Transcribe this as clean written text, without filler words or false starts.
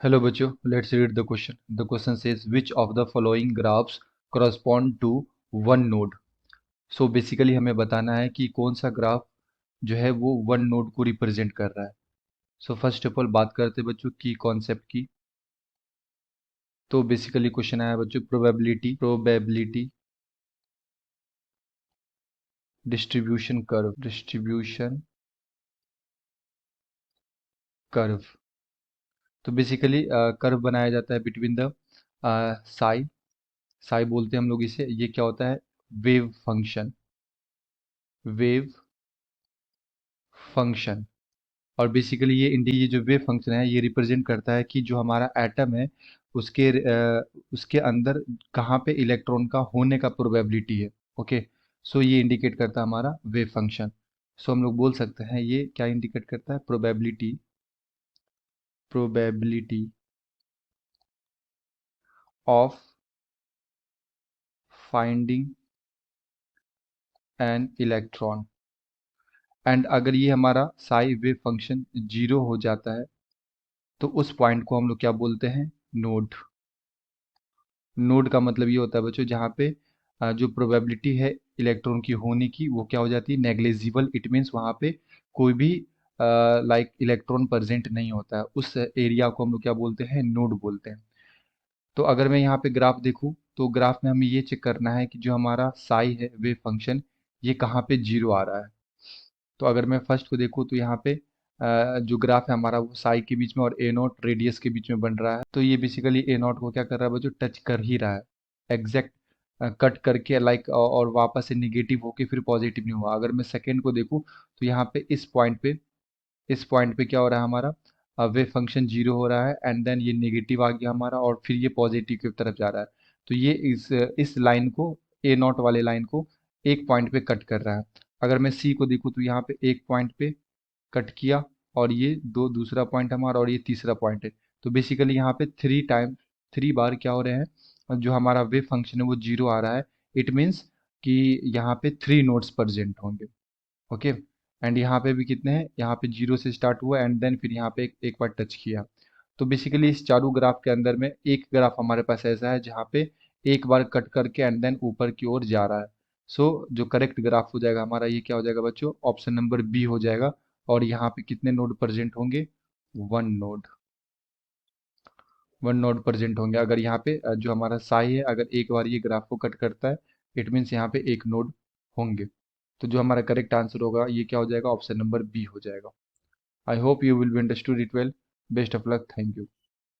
Hello बच्चों, let's read the question. The question says which of the following graphs correspond to one node. So basically हमें बताना है कि कौन सा ग्राफ जो है वो वन नोड को रिप्रेजेंट कर रहा है. सो फर्स्ट ऑफ ऑल बात करते हैं बच्चों की कॉन्सेप्ट की. तो बेसिकली क्वेश्चन आया बच्चों प्रोबेबिलिटी डिस्ट्रीब्यूशन कर्व. तो बेसिकली कर्व बनाया जाता है बिटवीन द साई साई बोलते हैं हम लोग इसे. ये क्या होता है? Wave function. और बेसिकली ये जो वेव फंक्शन है ये रिप्रेजेंट करता है कि जो हमारा एटम है उसके उसके अंदर कहाँ पे इलेक्ट्रॉन का होने का प्रोबेबिलिटी है. ओके. सो ये इंडिकेट करता है हमारा वेव फंक्शन. सो हम लोग बोल सकते हैं ये क्या इंडिकेट करता है? Probability of finding an electron. And अगर ये हमारा साई वेव फंक्शन जीरो हो जाता है तो उस पॉइंट को हम लोग क्या बोलते हैं? नोड. नोड का मतलब ये होता है बच्चों जहाँ पे जो प्रोबेबिलिटी है इलेक्ट्रॉन की होने की वो क्या हो जाती है? नेग्लिजिबल. इट मीन्स वहाँ पे कोई भी लाइक इलेक्ट्रॉन प्रेजेंट नहीं होता है. उस एरिया को हम लोग क्या बोलते हैं? नोड बोलते हैं. तो अगर मैं यहाँ पे ग्राफ देखूँ तो ग्राफ में हमें ये चेक करना है कि जो हमारा साई है वेव फंक्शन ये कहाँ पे जीरो आ रहा है. तो अगर मैं फर्स्ट को देखूँ तो यहाँ पे जो ग्राफ है हमारा वो साई के बीच में और ए नॉट रेडियस के बीच में बन रहा है. तो ये बेसिकली ए नॉट को क्या कर रहा है बच्चों? टच कर ही रहा है. एग्जैक्ट कट करके लाइक और वापस से निगेटिव होके फिर पॉजिटिव नहीं हुआ. अगर मैं सेकेंड को देखूँ तो यहाँ पे इस पॉइंट पे क्या हो रहा है हमारा? वेव फंक्शन जीरो हो रहा है एंड देन ये नेगेटिव आ गया हमारा और फिर ये पॉजिटिव की तरफ जा रहा है. तो ये इस लाइन को, ए नॉट वाले लाइन को एक पॉइंट पे कट कर रहा है. अगर मैं सी को देखूँ तो यहाँ पे एक पॉइंट पे कट किया और ये दो दूसरा पॉइंट हमारा और ये तीसरा पॉइंट है. तो बेसिकली यहाँ पे थ्री बार क्या हो रहे हैं? और जो हमारा वेव फंक्शन है वो जीरो आ रहा है. इट मीन्स कि यहाँ पे थ्री नोड्स प्रेजेंट होंगे. ओके. एंड यहाँ पे भी कितने हैं? यहाँ पे जीरो से स्टार्ट हुआ एंड देन फिर यहाँ पे एक बार टच किया. तो बेसिकली इस चारों ग्राफ के अंदर में एक ग्राफ हमारे पास ऐसा है जहाँ पे एक बार कट करके एंड देन ऊपर की ओर जा रहा है. सो जो करेक्ट ग्राफ हो जाएगा हमारा ये क्या हो जाएगा बच्चों? ऑप्शन नंबर बी हो जाएगा. और यहाँ पे कितने नोड प्रेजेंट होंगे? One node. One node present होंगे. अगर यहाँ पे जो हमारा साई है अगर एक बार ये ग्राफ को कट करता है इट मीन्स यहाँ पे एक नोड होंगे. तो जो हमारा करेक्ट आंसर होगा ये क्या हो जाएगा? ऑप्शन नंबर बी हो जाएगा. I hope you will be understood it well. Best of luck. Thank you.